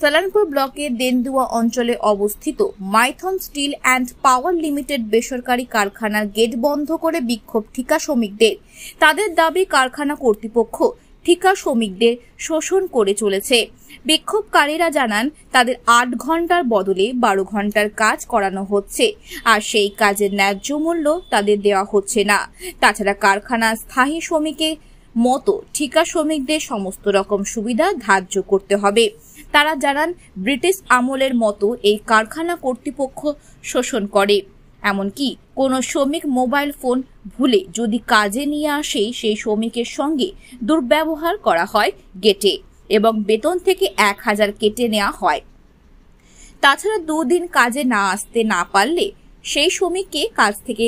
সালানপুর ব্লকের দেন্দুয়া অঞ্চলে অবস্থিত Maithon steel and power limited বেসরকারি কারখানার গেট বন্ধ করে বিক্ষোভ ঠিকা শ্রমিকদের। তাদের দাবি কারখানা কর্তৃপক্ষ ঠিকা শ্রমিকদের শোষণ করে চলেছে। বিক্ষোভকারীরা জানান তাদের 8 ঘন্টার বদলে 12 ঘন্টার কাজ করানো হচ্ছে, আর সেই কাজের ন্যায্য মূল্য তাদের দেওয়া হচ্ছে না। তাছাড়া কারখানার স্থায়ী শ্রমিকের মতো ঠিকা শ্রমিকদের সমস্ত রকম সুবিধা ধার্য করতে হবে। তারা জানান ব্রিটিশ আমলের মতো এই কারখানা কর্তৃপক্ষ শোষণ করে। এমনকি কোনো শ্রমিক মোবাইল ফোন ভুলে যদি কাজে নিয়ে আসে, সেই শ্রমিকের সঙ্গে দুর্ব্যবহার করা হয় গেটে এবং বেতন থেকে 1000 কেটে নেওয়া হয়। তাছাড়া 2 দিন কাজে না আসতে না পারলে সেই শ্রমিককে কাজ থেকে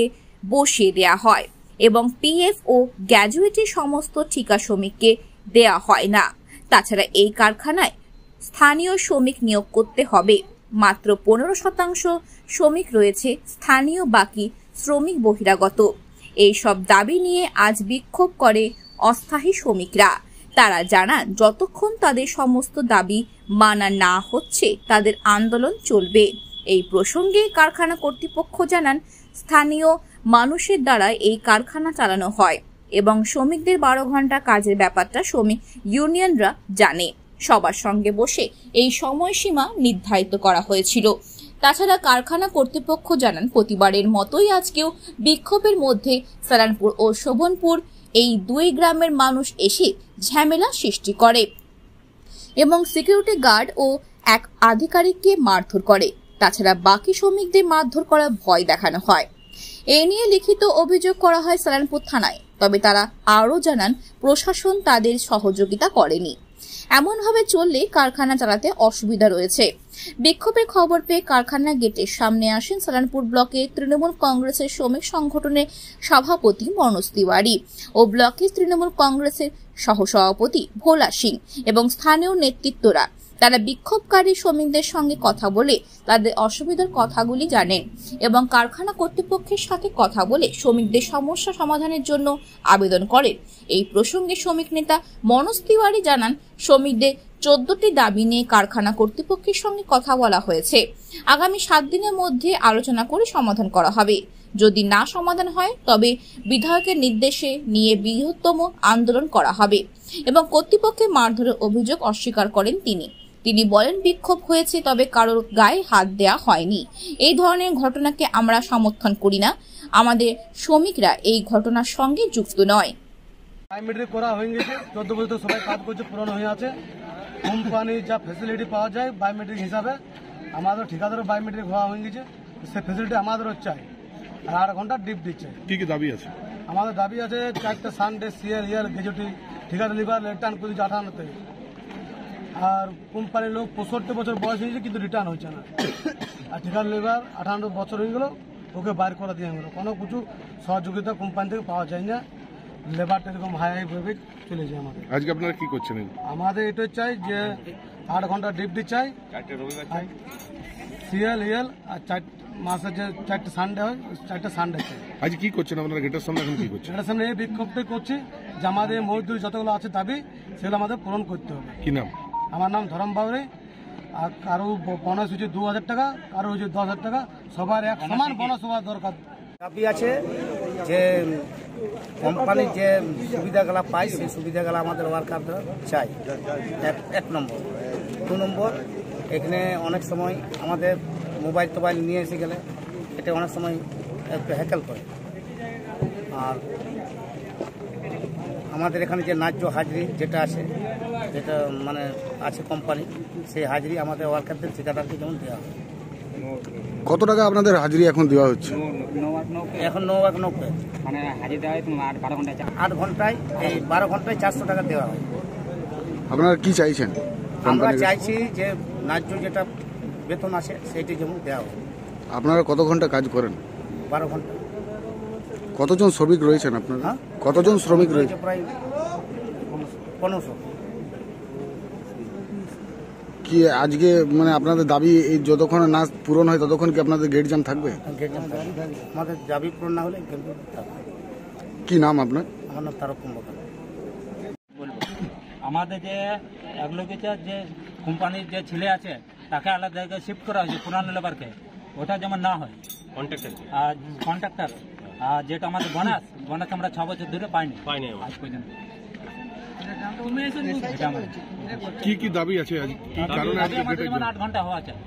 বসিয়ে দেওয়া হয় এবং পিএফ ও গ্র্যাজুয়েটের সমস্ত ঠিকা শ্রমিককে দেওয়া হয় না। তাছাড়া এই কারখানায় স্থানীয় শ্রমিক নিয়োগ করতে হবে। মাত্র 15% শ্রমিক রয়েছে স্থানীয়, বাকি শ্রমিক বহিরাগত। এই সব দাবি নিয়ে আজ বিক্ষোভ করে অস্থায়ী শ্রমিকরা। তারা জানান যতক্ষণ তাদের সমস্ত দাবি মানা না হচ্ছে তাদের আন্দোলন চলবে। এই প্রসঙ্গে কারখানা কর্তৃপক্ষ জানান স্থানীয় মানুষের দ্বারা এই কারখানা চালানো হয় এবং শ্রমিকদের 12 ঘন্টা কাজের ব্যাপারটা শ্রমিক ইউনিয়নরা জানে। সবার সঙ্গে বসে এই সময়সীমা নির্ধারিত করা হয়েছিল। তাছাড়া কারখানা কর্তৃপক্ষ জানান প্রতিবারের মতোই আজকেও বিক্ষোভের মধ্যে সালানপুর ও শোভনপুর এই 2 গ্রামের মানুষ এসে ঝামেলা সৃষ্টি করে এবং সিকিউরিটি গার্ড ও এক আধিকারিককে মারধর করে। তাছাড়া বাকি শ্রমিকদের মারধর করা ভয় দেখানো হয়। এ নিয়ে লিখিত অভিযোগ করা হয় সালানপুর থানায়। তবে তারা আরও জানান প্রশাসন তাদের সহযোগিতা করেনি। এমনভাবে চললে কারখানা চালাতে অসুবিধা রয়েছে। বিক্ষোভের খবর পেয়ে কারখানা গেটের সামনে আসেন সালানপুর ব্লকের তৃণমূল কংগ্রেসের শ্রমিক সংগঠনের সভাপতি মনোজ তিওয়ারি ও ব্লকের তৃণমূল কংগ্রেসের সহসভাপতি ভোলা সিং এবং স্থানীয় নেতৃত্বরা। তারা বিক্ষোভকারী শ্রমিকদের সঙ্গে কথা বলে তাদের অসুবিধার কথাগুলি জানেন এবং কারখানা কর্তৃপক্ষের সাথে কথা বলে শ্রমিকদের সমস্যা সমাধানের জন্য আবেদন করেন। এই প্রসঙ্গে শ্রমিক নেতা মনোজ তিওয়ারি জানান শ্রমিকদের 14টি দাবি নিয়ে কারখানা কর্তৃপক্ষের সঙ্গে কথা বলা হয়েছে। আগামী 7 দিনের মধ্যে আলোচনা করে সমাধান করা হবে। যদি না সমাধান হয় তবে বিধায়কের নির্দেশে নিয়ে বৃহত্তম আন্দোলন করা হবে এবং কর্তৃপক্ষের মারধরের অভিযোগ অস্বীকার করেন তিনি বলেন বিক্ষোভ হয়েছে, তবে কারোর গায়ে হাত দেওয়া হয়নি। এই ধরনের ঘটনাকে আমরা সমর্থন করি না। আমাদের শ্রমিকরা এই ঘটনার সঙ্গে যুক্ত নয়। বায়োমেট্রিক করা হয়ে গেছে, 14 বছর সবাই কাজ করছে, পুরনো হয়ে আছে। কোম্পানি যা ফ্যাসিলিটি পাওয়া যায় বায়োমেট্রিক হিসাবে আমাদের ঠিকাদারও বায়োমেট্রিক হওয়া হয়ে গেছে, সে ফ্যাসিলিটি আমাদেরও চাই। আর 8 ঘন্টা ডিপ দিচ্ছে। কি দাবি আছে? আমাদের দাবি আছে 4টা সানডে সিএল ইয়ার গেজেটি ঠিকাদার লিভার রিটার্ন করে 58তে। আর কোম্পানির লোক 65 বছর বয়স হয়েছে কিন্তু রিটার্ন হচ্ছে না। আর ঠিকাদার লিভার 58 বছর হয়ে গেল, ওকে বাইর করে দিয়ে গেল। কোনো কিছু সহযোগিতা কোম্পানি থেকে পাওয়া যায় না। লেবারটা এরকম হাই ভাবে চলে যায় আমাদের। আজকে আপনারা কি করছেন? আমাদের এটা চাই যে 8 ঘন্টা ডিউটি চাই, সিএল ইএল আর 4 মাসে যে 4টা সানডে হয়, 4টা সানডে চাই। আজ কি করছেন আপনারা গেটের সামনে? এখন কি করছেন? গেটের সামনে এই বিক্ষোভটাই করছি যে আমাদের মজদুরি যতগুলো আছে দাবি সেগুলো আমাদের পূরণ করতে হবে। কি নাম? আমার নাম ধরম বাউরি। আর কারো বোনাস হচ্ছে 2000 টাকা, কারো হচ্ছে 10,000 টাকা। সবার এক সমান বোনাস হওয়া দরকার। দাবি আছে যে কোম্পানির যে সুবিধাগুলো পায় সেই সুবিধাগুলো আমাদের ওয়ার্কারদের চাই, 1 নম্বর। 2 নম্বর, এখানে অনেক সময় আমাদের মোবাইল টোবাইল নিয়ে এসে গেলে এটা অনেক সময় একটু হ্যাকেল করে। আর আমাদের এখানে যে ন্যায্য হাজিরি যেটা আছে, যেটা মানে আছে কোম্পানি, সেই হাজিরি আমাদের ওয়ার্কারদের ঠিকাদারকে যেমন দেওয়া হয়। কত টাকা আপনাদের হাজিরি এখন দেওয়া হচ্ছে? এখন 9,90 মানে হাজিরি দেওয়া হয় 8 ঘন্টায়। এই 12 ঘন্টায় 400 টাকা দেওয়া হয়। আপনারা কি চাইছেন? আমরা চাইছি যে ন্যায্য যেটা বেতন আছে সেইটি যেমন দেওয়া হয়। আপনারা কত ঘন্টা কাজ করেন? 12 ঘন্টা। কতজন শ্রমিক রয়েছেন আপনারা? হ্যাঁ, কতজন শ্রমিক রয়েছে? প্রায় 1500। কি আজকে মানে আপনাদের দাবি এই যতক্ষণ না পূরণ হয় ততক্ষণ কি আপনাদের গেট জ্যাম থাকবে? আমাদের দাবি পূরণ না হলে গেট থাকবে। কি নাম আপনার? আমার নাম তারক কুম্ভকার। আমাদের যে এগুলো কিছু যে কোম্পানির যে ছেলে আছে তাকে আলাদা জায়গায় শিফট করা হয়েছে পুরানো লেবারকে, ওটা যেমন না হয়। আর কন্ট্রাক্টর আর যেটা আমাদের বোনাস আমরা 6 বছর ধরে পাইনি আজ পর্যন্ত। কি দাবি আছে আজ, কি কারণে আজকে আমাদের যেমন 8 ঘন্টা হওয়া চাই,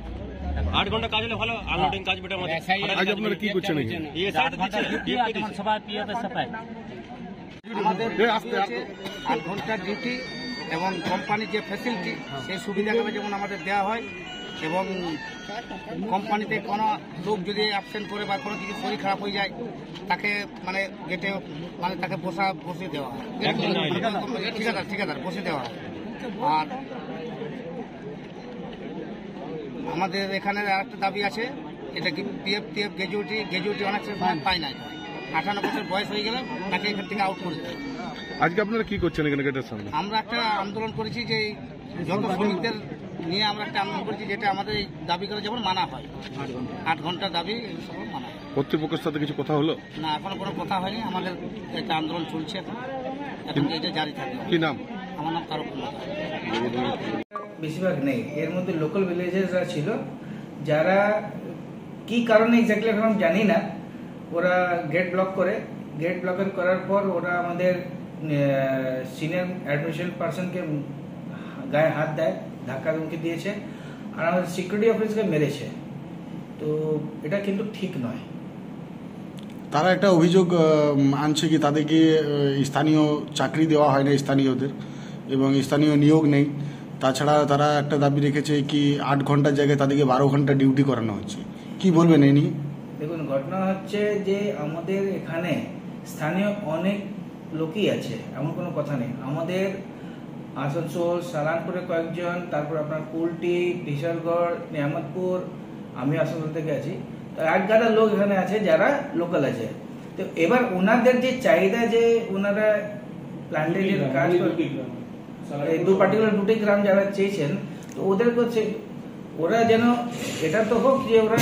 8 ঘন্টা কাজ হলে ভালো, আনলোডিং কাজ বেটা আমাদের। আজ আপনারা কি করছেন? 8 ঘন্টা ডিউটি আর যেমন সবাই পিএফ এসে পায়। আমাদের 8 ঘন্টার ডিউটি এবং কোম্পানির যে ফ্যাসিলিটি সেই সুবিধাগুলো যেমন আমাদের দেওয়া হয়, এবং কোম্পানিতে কোনো লোক যদি অ্যাবসেন্ট করে বা কোনো কিছু শরীর খারাপ হয়ে যায় তাকে মানে গেটে মানে তাকে বসে দেওয়া হয়, ঠিকাদার বসে দেওয়া হয়। আর আমাদের এখানে আরেকটা দাবি আছে, এটা কি পিএফ গ্র্যাজুয়েটি অনেক সময় পায় না, 58 বছর বয়স হয়ে গেলে তাকে এখান থেকে আউট করে দেয়। আজকে আপনারা কি করছেন এখানে গেটের সামনে? আমরা একটা আন্দোলন করেছি যে যত শ্রমিকদের নিয়ে আমরা একটা আন্দোলন করেছি যেটা আমাদের এই দাবিগুলো যেমন মানা হয়, 8 ঘন্টার দাবি সব মানা হয়। কর্তৃপক্ষের সাথে কিছু কথা হলো না, এখনো কোনো কথা হয়নি, আমাদের একটা আন্দোলন চলছে, এখন এটা জারি থাকবে। কি নাম? আমার নাম তারক কুমার। বেশিরভাগ নেই, এর মধ্যে লোকাল ভিলেজার্সরা ছিল যারা কি কারণে এক্স্যাক্টলি এখন আমি জানি না, ওরা গেট ব্লক করার পর ওরা আমাদের সিনিয়র অ্যাডমিনিস্ট্রেশন পার্সনকে গায়ে হাত দেয়, ধাক্কা ধমকি দিয়েছে, আর আমাদের সিকিউরিটি অফিসকে মেরেছে। তো এটা কিন্তু ঠিক নয়। তারা একটা অভিযোগ আনছে কি তাদেরকে স্থানীয় চাকরি দেওয়া হয় না স্থানীয়দের, এবং স্থানীয় নিয়োগ নেই। তাছাড়া তারা একটা দাবি রেখেছে কি 8 ঘন্টার জায়গায় তাদেরকে 12 ঘন্টা ডিউটি করানো হচ্ছে। কি বলবেন এই নিয়ে? দেখুন, ঘটনা হচ্ছে যে আমাদের এখানে স্থানীয় অনেক লোকই আছে, এমন কোনো কথা নেই। আমাদের আসানসোল, সালানপুরে কয়েকজন, তারপর আপনার কুলটি, টিশারগড়, নিয়ামতপুর, আমি আসানসোল থেকে আছি, তো 8-10 লোক এখানে আছে যারা লোকাল আছে। তো এবার ওনাদের যে চাহিদা যে ওনারা প্ল্যান্টেজের কাজ এই দুটি গ্রাম যারা চেয়েছেন, তো ওদের কাছে ওরা যেন এটা তো হোক যে ওরা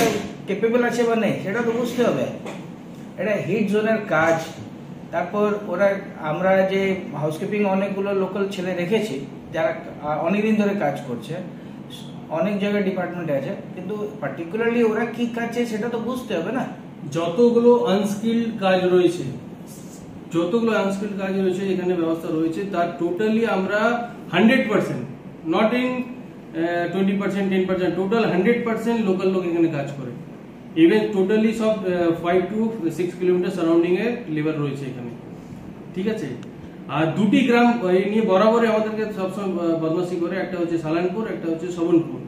ক্যাপেবল আছে বা নেই সেটা তো বুঝতে হবে। এটা হিট জোনের কাজ, তারপর আমরা যে হাউসকিপিং অনেকগুলো লোকাল ছেলে রেখেছি যারা অনেকদিন ধরে কাজ করছে, অনেক জায়গায় ডিপার্টমেন্টে আছে, কিন্তু পার্টিকুলারলি ওরা কি কাজ চাই সেটা তো বুঝতে হবে না। যতগুলো আনস্কিল্ড কাজ রয়েছে এখানে ব্যবস্থা রয়েছে, তার টোটালি আমরা 100%, নট ইন 20%, 10%, টোটাল 100% লোকাল লোক এখানে কাজ করে। ইভেন টোটালি সব 5 to 6 কিলোমিটার সারাউন্ডিং এর লেবার রয়েছে এখানে, ঠিক আছে। আর 2টি গ্রাম নিয়ে বরাবরই আমাদেরকে সবসময় বদমাশি করে, একটা হচ্ছে সালানপুর, একটা হচ্ছে শোভনপুর।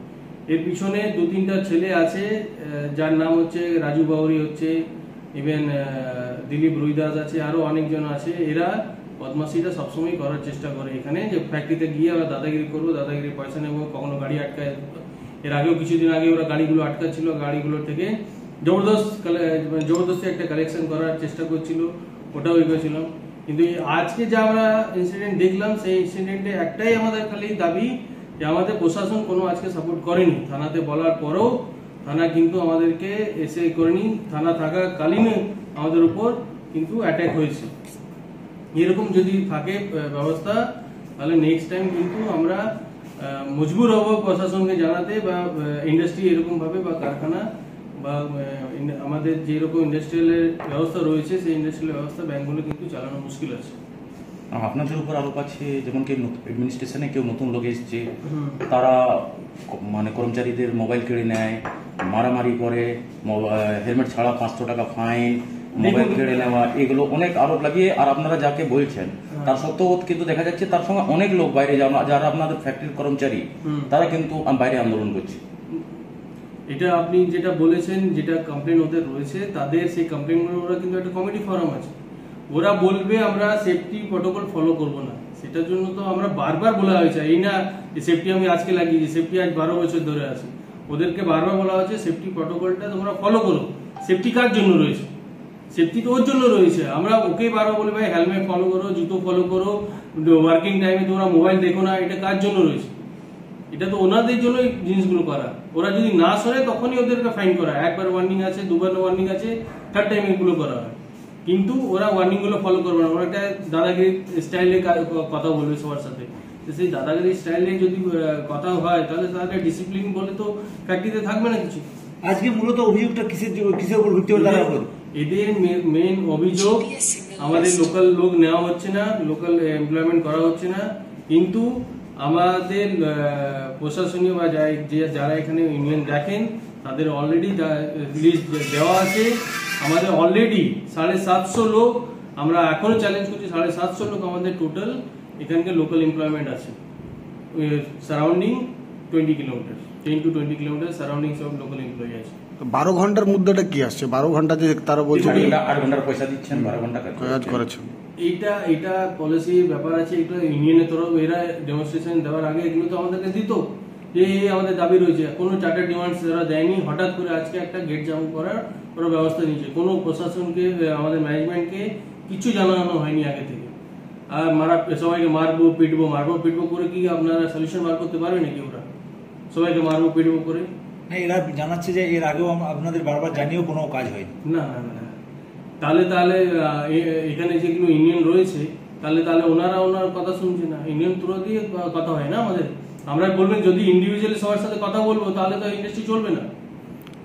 এর পিছনে 2-3টা ছেলে আছে যার নাম হচ্ছে রাজু বাউরি, হচ্ছে ইভেন দিলীপ রুইদাস আছে, আরো অনেকজন আছে। এরা বদমাশিটা সবসময় করার চেষ্টা করে এখানে, যে ফ্যাক্টরিতে গিয়ে আমরা দাদাগিরি করবো, দাদাগিরি পয়সা নেবো, কখনো গাড়ি আটকায়। এর আগেও কিছুদিন আগে ওরা গাড়িগুলো আটকাচ্ছিল, গাড়িগুলোর থেকে জবরদস্তি একটা কালেকশন করার চেষ্টা করছিল, ওটাও করেছিলাম। কিন্তু আজকে যা আমরা ইনসিডেন্ট দেখলাম, সেই ইনসিডেন্টে একটাই আমাদের খালি দাবি যে আমাদের প্রশাসন কোনো আজকে সাপোর্ট করেনি। থানাতে বলার পরেও থানা কিন্তু আমাদেরকে এসে করেনি, থানা থাকাকালীন আমাদের উপর কিন্তু অ্যাটাক হয়েছে। এরকম যদি থাকে ব্যবস্থা, তাহলে নেক্সট টাইম কিন্তু আমরা মজবুর হব প্রশাসনকে জানাতে, বা ইন্ডাস্ট্রি এরকম ভাবে বা কারখানা বা আমাদের যেরকম ইন্ডাস্ট্রিয়াল ব্যবস্থা রয়েছে সেই ইন্ডাস্ট্রিয়াল ব্যবস্থা ব্যাংকগুলো কিন্তু চালানো মুশকিল আছে। আপনাদের উপর আরোপ আছে যেমন কি অ্যাডমিনিস্ট্রেশনে কেউ নতুন লোক এসছে, তারা মানে কর্মচারীদের মোবাইল কেড়ে নেয়, মারামারি করে, হেলমেট ছাড়া 500 টাকা ফাইন, মোবাইল কেড়ে নেওয়া, এগুলো অনেক আরোপ লাগিয়ে। আর আপনারা যাকে বলছেন তার সত্ত্বেও কিন্তু দেখা যাচ্ছে তার সঙ্গে অনেক লোক বাইরে যারা আপনাদের ফ্যাক্টরির কর্মচারী, তারা কিন্তু বাইরে আন্দোলন করছে। এটা আপনি যেটা বলেছেন, যেটা কমপ্লেন ওদের রয়েছে, তাদের সেই কমপ্লেনগুলো ওরা কিন্তু একটা কমিটি ফোরাম আছে, ওরা বলবে আমরা সেফটি প্রটোকল ফলো করব না। সেটার জন্য তো আমরা বারবার বলা হয়েছে, এই না যে সেফটি আমি আজকে লাগিয়েছি, সেফটি আজ 12 বছর ধরে আছে। ওদেরকে বারবার বলা হচ্ছে সেফটি প্রটোকলটা তোমরা ফলো করো। সেফটি কার জন্য রয়েছে? সেফটি তো ওর জন্য রয়েছে। আমরা ওকে বারবার বলি ভাই হেলমেট ফলো করো, জুতো ফলো করো, ওয়ার্কিং টাইমে তোমরা মোবাইল দেখো না, এটা কার জন্য রয়েছে? এটা তো ওনাদের জন্য জিনিসগুলো করা। ওরা যদি না শোনে তখনই ওদেরকে ফাইন করা, একবার ওয়ার্নিং আছে, 2বার ওয়ার্নিং আছে, 3rd টাইম এগুলো করা হয়। কিন্তু ওরা ওয়ার্নিং গুলো ফলো করবে না, ওরা একটা দাদাগিরি স্টাইলে কথা বলবে সবার সাথে, তো সেই দাদাগিরি স্টাইলে যদি কথা হয় তাহলে তাহলে ডিসিপ্লিন বলে তো ফ্যাক্টরিতে থাকবে না কিছু। আজকে মূলত অভিযোগটা কিসের উপর ভিত্তি করে তারা এদের মেন অভিযোগ আমাদের লোকাল লোক নেওয়া হচ্ছে না, লোকাল এমপ্লয়মেন্ট করা হচ্ছে না, কিন্তু আমাদের প্রশাসনীয় বা যারা এখানে ইউনিয়ন দেখেন তাদের অলরেডি লিস্ট দেওয়া আছে। আমাদের অলরেডি 750 লোক, আমরা এখনো চ্যালেঞ্জ করছি, 750 লোক আমাদের টোটাল এখানকার লোকাল এমপ্লয়মেন্ট আছে surrounding 20 kilometre, 10 to 20 kilometre surrounding সব লোকাল এমপ্লয়ি আছে। 12 ঘন্টার মুদ্রাটা কি আসছে? 12 ঘন্টা যে তারা বলছে 8 ঘন্টার পয়সা দিচ্ছেন, 12 ঘন্টা কাজ করেছেন। এটা পলিসির ব্যাপার আছে, এটা ইউনিয়নের তরফ এরা ডেমনস্ট্রেশন দেওয়ার আগে এগুলো তো আমাদেরকে দিত যে আমাদের দাবি রয়েছে, কোনো চার্টার ডিমান্ডস এরা দেয়নি। হঠাৎ করে আজকে একটা গেট জাম করার কোনো ব্যবস্থা নিয়েছে, কোনো প্রশাসনকে আমাদের ম্যানেজমেন্টকে কিছু জানানো হয়নি আগে থেকে। আর সবাইকে মারবো পিটবো করে কি আপনারা সলিউশন বার করতে পারবে নাকি? ওরা সবাইকে মারবো পিটবো করে এরা জানাচ্ছে যে এর আগেও আপনাদের বারবার জানিয়েও কোনো কাজ হয়নি। না, তাহলে এখানে যেগুলো ইউনিয়ন রয়েছে তাহলে ওনার কথা শুনছে না, ইউনিয়ন থ্রু দিয়ে কথা হয় না আমাদের। আমরা বলবেন যদি ইন্ডিভিজুয়ালি সবার সাথে কথা বলবো তাহলে তো ইন্ডাস্ট্রি চলবে না।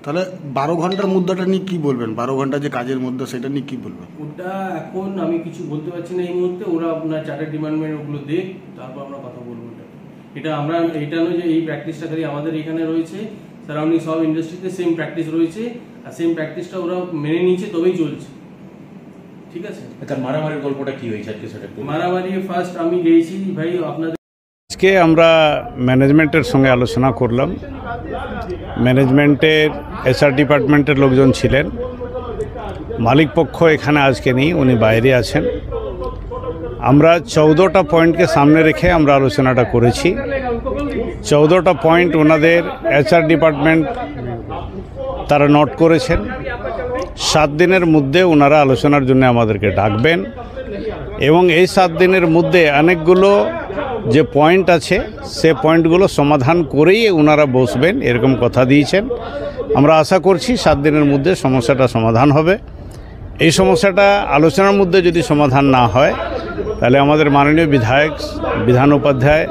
তাহলে 12 ঘন্টার মুদ্রাটা নিয়ে কি বলবেন? 12 ঘন্টা যে কাজের মুদ্রা সেটা নিয়ে কি বলবেন? ওটা এখন আমি কিছু বলতে পারছি না এই মুহূর্তে। ওরা আপনার চার্টার ডিপার্টমেন্ট ওগুলো দেখ, তারপর আমরা কথা বলবো। এটা আমরা এটা নয় যে এই প্র্যাকটিসটা খালি আমাদের এখানে রয়েছে, সারাউন্ডিং সব ইন্ডাস্ট্রিতে সেম প্র্যাকটিস রয়েছে, আর সেম প্র্যাকটিসটা ওরা মেনে নিচ্ছে তবেই চলছে। ঠিক আছে। আচ্ছা, মারামারির গল্পটা কি হয়েছে আজকে? সেটা মারামারি ফার্স্ট আমি গেছি ভাই আপনাদের। আজকে আমরা ম্যানেজমেন্টের সঙ্গে আলোচনা করলাম। ম্যানেজমেন্টের HR ডিপার্টমেন্টের লোকজন ছিলেন, মালিক পক্ষ এখানে আজকে নেই, উনি বাইরে আছেন। আমরা 14টা পয়েন্টকে সামনে রেখে আমরা আলোচনাটা করেছি। 14টা পয়েন্ট ওনাদের HR ডিপার্টমেন্ট তারা নোট করেছেন। 7 দিনের মধ্যে ওনারা আলোচনার জন্য আমাদেরকে ডাকবেন এবং এই 7 দিনের মধ্যে অনেকগুলো যে পয়েন্ট আছে সে পয়েন্টগুলো সমাধান করেই ওনারা বসবেন এরকম কথা দিয়েছেন। আমরা আশা করছি 7 দিনের মধ্যে সমস্যাটা সমাধান হবে। এই সমস্যাটা আলোচনার মধ্যে যদি সমাধান না হয় তাহলে আমাদের মাননীয় বিধান উপাধ্যায়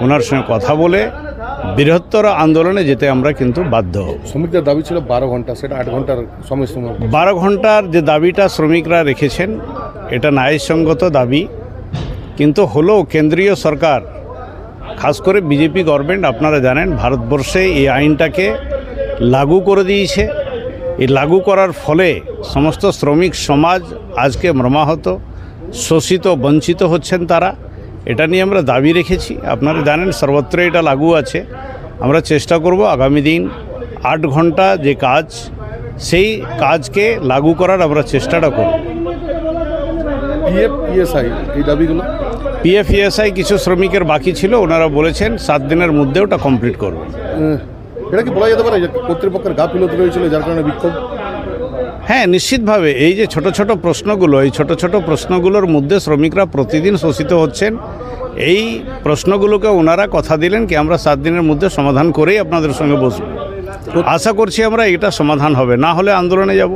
ওনার সঙ্গে কথা বলে বৃহত্তর আন্দোলনে যেতে আমরা কিন্তু বাধ্য হব। শ্রমিকদের দাবি ছিল 12 ঘন্টা, সেটা 8 ঘন্টার সময়সীমা। 12 ঘন্টার যে দাবিটা শ্রমিকরা রেখেছেন এটা ন্যায়সঙ্গত দাবি, কিন্তু হলো কেন্দ্রীয় সরকার, খাস করে বিজেপি গভর্নমেন্ট আপনারা জানেন ভারতবর্ষে এই আইনটাকে লাগু করে দিয়েছে। এই লাগু করার ফলে সমস্ত শ্রমিক সমাজ আজকে মর্মাহত, শোষিত, বঞ্চিত হচ্ছেন তারা। এটা নিয়ে আমরা দাবি রেখেছি। আপনারা জানেন সর্বত্র এটা লাগু আছে। আমরা চেষ্টা করব আগামী দিন 8 ঘন্টা যে কাজ সেই কাজকে লাগু করার আমরা চেষ্টাটা করব। PF-ESI এই দাবিগুলো, PF-ESI কিছু শ্রমিকের বাকি ছিল, ওনারা বলেছেন 7 দিনের মধ্যে ওটা কমপ্লিট করবে। এটা কি বলা যেতে পারে যে কর্তৃপক্ষের গাফিলতি রয়েছিল যার কারণে বিক্ষোভ? হ্যাঁ, নিশ্চিতভাবে এই যে ছোট ছোট প্রশ্নগুলো, এই ছোট ছোট প্রশ্নগুলোর মধ্যে শ্রমিকরা প্রতিদিন শোষিত হচ্ছেন। এই প্রশ্নগুলোকে ওনারা কথা দিলেন কি আমরা 7 দিনের মধ্যে সমাধান করেই আপনাদের সঙ্গে বসব। আশা করছি আমরা এটা সমাধান হবে, না হলে আন্দোলনে যাব।